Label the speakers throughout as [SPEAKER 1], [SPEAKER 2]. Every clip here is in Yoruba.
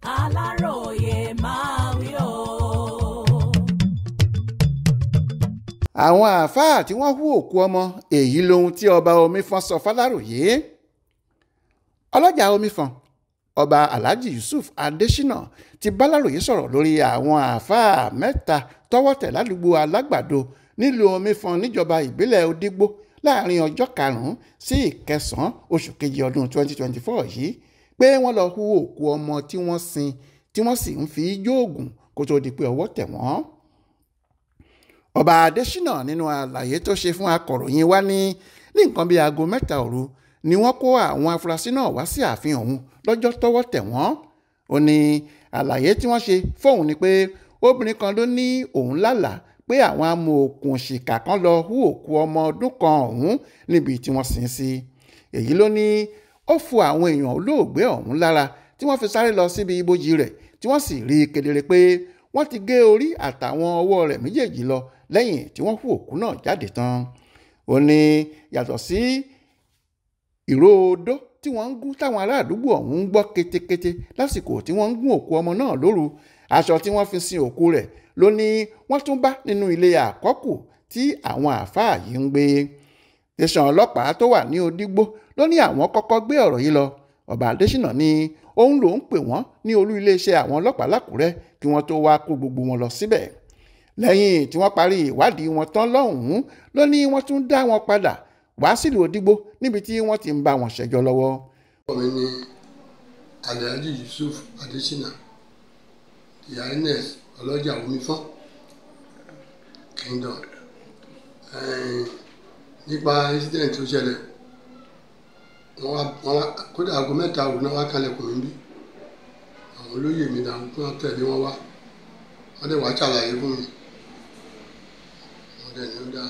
[SPEAKER 1] Aláròyé máa wí o.
[SPEAKER 2] Àwọn àáfàá tí wọ́n hú òkú ọmọ èyí lohun tí ọba Omífọn sọ f'Aláròyé. Ọlọ́jà Omífọn ọba Alhaji Yusuf Adésínà ti b'Aláròyé sọ̀rọ̀ lórí àwọn àáfàá mẹ́ta tọ́wọ́ tẹ̀ ládùúgbò Alágbàdo nílùú Omífọn níjọba ìbílẹ̀ Òdìgbò láàrin ọjọ́ 5 sí 9 oṣù kejì ọdún 2024 yìí pé wọ́n lọ hú òkú ọmọ tí wọ́n sin tí wọ́n sì ń fi jóògùn kó tó di pé ọwọ́ tẹ̀ wọ́n. Ọba Adésínà nínú àlàyé tó ṣe fún akọ̀ròyìn wa ní nǹkan bíi aago 3 òru ni wọ́n kó àwọn afurasí náà wá sí ààfin òun lọ́jọ́ tọ́wọ́ tẹ̀ wọ́n. Ó ní àlàyé tí wọ́n ṣe fóun ni pé obìnrin kan ló ní òun lálàá pé àwọn amòòkùnṣìkà kan lọ hú òkú ọmọ ọdún kan ọ̀hún níbi tí wọ́n sin sí. Èyí ló ní ó fu àwọn èèyàn olóògbé ọ̀hún lára tí wọ́n fi sáré lọ síbi ibojì rẹ̀ tí wọ́n sì rí i kedere pé wọ́n ti gé orí àtàwọn ọwọ́ rẹ̀ méjèèjì lọ lẹ́yìn tí wọ́n hú òkú náà jáde tán. Ó ní yàtọ̀ sí ìró odó tí wọ́n ń gún táwọn ará àdúgbò ọ̀hún ń gbọ́ ketekete lásìkò tí wọ́n ń gún òkú ọmọ náà lóru, aṣọ tí wọ́n fi sin òkú rẹ̀ ló ní wọ́n tún bá nínú ilé àkọ́kù tí àwọn àáfàá yìí ń gbé. Tẹ̀sán ọlọ́pàá tó wà ní Òdìgbò ló ní àwọn kọ́kọ́ gbé ọ̀rọ̀ yìí lọ. Ọba Adésínà ní òun lòún pè wọ́n ní olú iléeṣẹ́ àwọn ọlọ́pàá l'Àkúrẹ́ kí wọ́n tó wá kó gbogbo wọn lọ síbẹ̀. Lẹ́yìn tí wọ́n parí ìwádìí wọn tán lọ́hùn-ún ló ní wọ́n tún dá wọn padà wá sílùú Òdìgbò níbi tí wọ́n ti ń bá wọn ṣẹjọ́ lọ́wọ́.
[SPEAKER 3] Ọmọ mi ni Alhaji Yusuf Adésínà, ìyá Ines ọlọ́jà Omífọn Kingdom. Nípa incident tó ṣẹlẹ̀ wọ́n kódà aago 3 òru náà wá kalẹ̀kùn mi bí àwọn olóyè mi náà wọ́n tẹ̀lé wọn wá wọ́n dẹ̀ wá ṣàlàyé fún mi wọ́n dẹ̀ ní ó dáa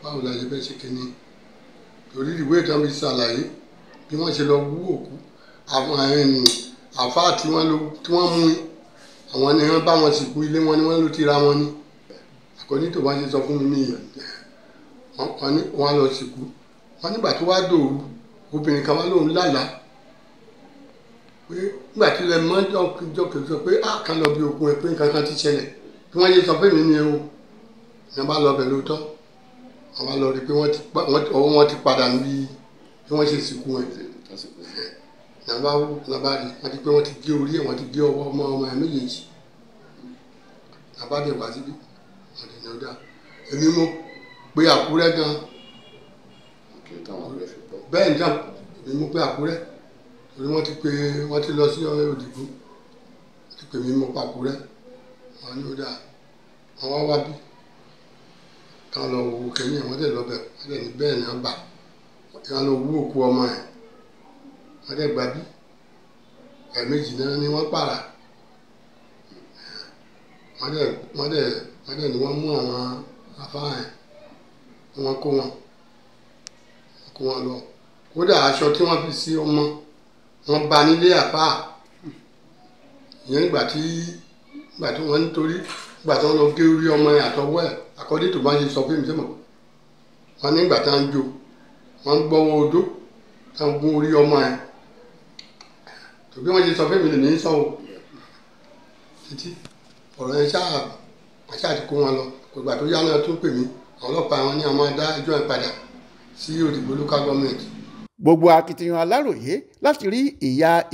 [SPEAKER 3] báwo la ṣe fẹ́ ṣe kíní torí ìwé ìtàn mi ṣàlàyé bí wọ́n ṣe lọ wú òkú àwọn àfáà tí wọ́n mú àwọn ni wọ́n bá wọn sìnkú ilé wọn ni wọ́n ló ti ra wọn ní àkọ́ní tó bá ṣe sọ fún mi wọ́n lọ sìnkú wọ́n nígbà tó wá dòru obìnrin kan wá lóun lálàá pé nígbà tí ilẹ̀ mọ́jọ́ kejì sọ pé a kan lọ bí okun ẹ pé nǹkan kan ti ṣẹlẹ̀ bí wọ́n ṣe sọ pé mi ni o ní wọ́n bá lọ bẹ̀ lóòótọ́ wọ́n bá lọ rí i pé ọwọ́ wọn ti padà níbi bí wọ́n ṣe sìnkú ẹ̀ nàbá rí wọ́n ti pé wọ́n ti gé orí ẹ̀ wọ́n ti gé ọwọ́ ọmọ ẹ̀ méjèèjì nàbá dẹ̀ wá síbí wọ́n ti ní ọjà èmi mo pé Àkúrẹ́ gan bẹ́ẹ̀ ní èmi mo pé Àkúrẹ́ torí wọ́n ti lọ sí Òdìgbò wọ́n ti pè mí mo pa Àkúrẹ́ wọ́n ní ọjà wọ́n wá wá bí kan lọ wo kẹ́yìn wọ́n dẹ̀ lọ bẹ̀ wọ́n dẹ̀ ní bẹ́ẹ̀ ní ọgbà wọ́n lọ wú òkú ọmọ ẹ̀ wọ́n dẹ̀ gbà bí ẹ̀ẹ̀mejì náà ni wọ́n pààrà wọ́n dẹ̀ ní wọ́n mú àwọn afárá ẹ̀ wọ́n kó wọn lọ kódà aṣọ tí wọ́n fi sí ọmọ wọn bá nílé àfáà ìyẹn nígbà tí wọ́n nítorí nígbà tí wọ́n lọ gé orí ọmọ ẹ̀ àtọwọ́ ẹ̀ àkọ́dé tó bá ṣe sọ fún mi sẹ́mọ̀ wọ́n nígbà tá à ń jó wọ́n ń gbọ́wọ́ odó tá à ń gún orí ọmọ ẹ̀ tòbí wọ́n ṣe sọ fún mi lè ní sọ́wọ́ títí ọ̀rọ̀ ẹ̀ ṣáà ti kó wọn lọ ìgbà tó yá náà tún pè mí àwọn ọlọ́pàá wọn ní àwọn máa dá ẹjọ́ ẹ̀ padà sí Òdìgbò local government.
[SPEAKER 2] Gbogbo akitiyan Aláròyé láti rí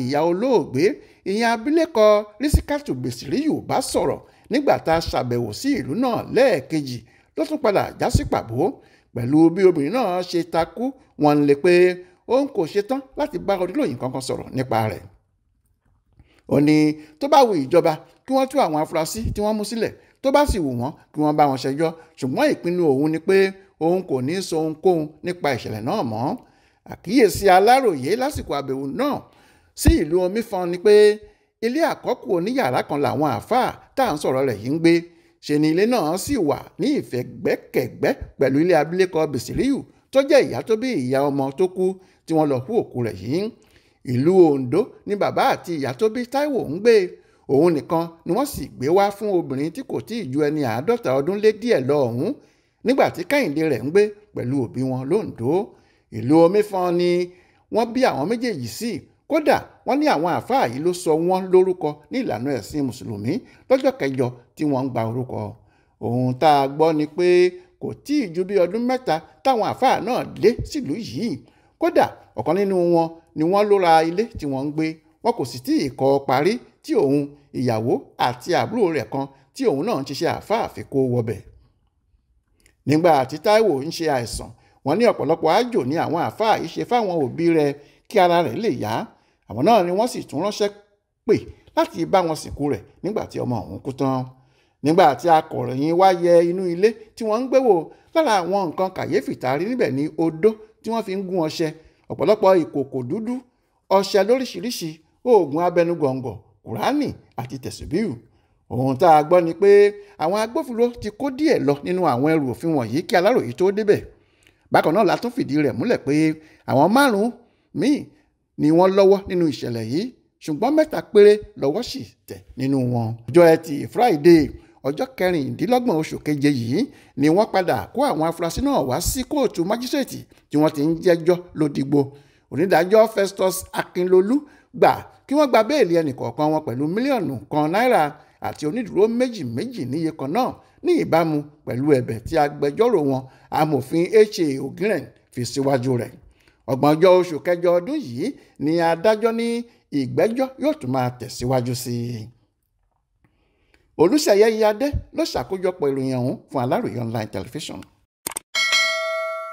[SPEAKER 2] ìyá olóògbé ìyẹn abilékọ Rísíkátù Bèsíríyù bá sọ̀rọ̀ nígbà tá a ṣàbẹ̀wò sí ìlú náà lẹ́ẹ̀kejì ló tún padà já sí pàbó pẹ̀lú bí obìnrin náà ṣe takú wọn lé pé òun kò ṣetán láti bá oníròyìn kankan sọ̀rọ̀ nípa rẹ̀. Ó ní tó bá wù ìjọba kí wọ́n tú àwọn afurasí tí wọ́n mú sílẹ̀ tó bá sì wù wọ́n kí wọ́n bá wọn ṣẹjọ́ ṣùgbọ́n ìpinnu òun ni pé òun kò ní sọ ohunkóhun nípa ìṣẹ̀lẹ̀ náà mọ́. Àkíyèsí Aláròyé lásìkò àbẹ̀wò náà sí ìlú Omífọn ni pé ilé àkọ́kù oníyàrá kan làwọn àáfàá tá à ń sọ̀rọ̀ rẹ̀ yìí ń gbé ṣe ni ilé náà sì wà ní ìfẹ̀gbẹ́kẹ̀gbẹ́ pẹ̀lú ilé abilékọ Bèsíríyù tó jẹ́ ìyá tó bí ìyá ọmọ tó kú tí wọ́n lọ hú òkú rẹ̀ yìí. Ìlú Oǹdó ni bàbá àti ìyá tó bí Táíwò ń gbé òun nìkan ni wọ́n sì gbé wá fún obìnrin tí kò tí ì ju ẹni 50 ọdún lé díẹ̀ lọ ọ̀hún nígbà tí Kẹ́hìndé rẹ̀ ń gbé pẹ̀lú òbí wọn l'Óǹdó. Ìlú Omífọn ni wọ́n bí àwọn méjèèjì sí kódà wọ́n ní àwọn àáfàá yìí ló sọ wọ́n lórúkọ ní ìlànà ẹ̀sìn mùsùlùmí lọ́jọ́ kẹjọ tí wọ́n ń gba orúkọ. ohun tá a gbọ́ ni pé kò tí ì ju bí ọdún mẹ́ta táwọn àáfàá náà dé sílùú yìí. kódà ọ̀kan nínú wọn ni wọ́n ló ra ilé tí wọ́n ń gbé, wọn kò sì tí ì kọ́ parí tí òun, ìyàwó àti àbúrò rẹ̀ kan tí òun náà ń ṣiṣẹ́ àáfàá fi kó wọbẹ̀. nígbà tí Táíwò ń ṣe àìsàn, wọ́n ní ọ̀pọ̀lọpọ̀ àjò ní àwọn àáfàá yìí ṣe fáwọn òbí rẹ̀ kí ara rẹ̀ lè yá. àwọn náà ni wọ́n sì tún ránṣẹ́ pè láti bá wọn sìnkú rẹ̀ nígbà tí ọmọ òun kú tán. nígbà tí akọ̀ròyìn wá yẹ inú ilé tí wọ́n ń gbé wò, lára àwọn nǹkan kàyéfì tá a rí níbẹ̀ ní odó tí wọ́n fi ń gún ọṣẹ, ọ̀pọ̀lọpọ̀ ìkòkò dúdú, ọṣẹ lóríṣiríṣi, oògùn abẹnugọ̀ngọ̀, kùránì àti tẹ̀sùbíù. ohun tá a gbọ́ ni pé àwọn agbófinró ti kó díẹ̀ lọ nínú àwọn ẹrù òfin wọ̀nyí kí Aláròyé tó débẹ̀. bákan náà la tún fìdí rẹ̀ múlẹ̀ pé àwọn 5 míì ni wọ́n lọ́wọ́ nínú ìṣẹ̀lẹ̀ yìí, ṣùgbọ́n 3 péré lọ́wọ́ sì tẹ̀ nínú wọn. ọjọ́ Ẹtì Friday ọjọ́ 26 oṣù keje yìí ni wọ́n padà kó àwọn afurasí náà wá sí kóòtù májísrèètì tí wọ́n ti ń jẹ́jọ́ lódìgbò. onídàájọ́ Festus Akínlolú gbà kí wọ́n gba béèlì ẹnìkọ̀ọ̀kan wọn pẹ̀lú mílíọ̀nù kan náírà àti onídùúró méjì níye kan náà, ní ìbámu pẹ̀lú ẹ̀bẹ̀ tí agbẹjọ́rò wọn amòfin H.A. Ogiren fi síwájú rẹ̀. 30 oṣù kẹjọ ọdún yìí ni adájọ́ ní ìgbẹ́jọ́ yóò tún máa tẹ̀síwájú sí i. Olúṣèyẹ Iyadé ló ṣàkójọpọ̀ ìròyìn ọ̀hún fún Aláròyé online television.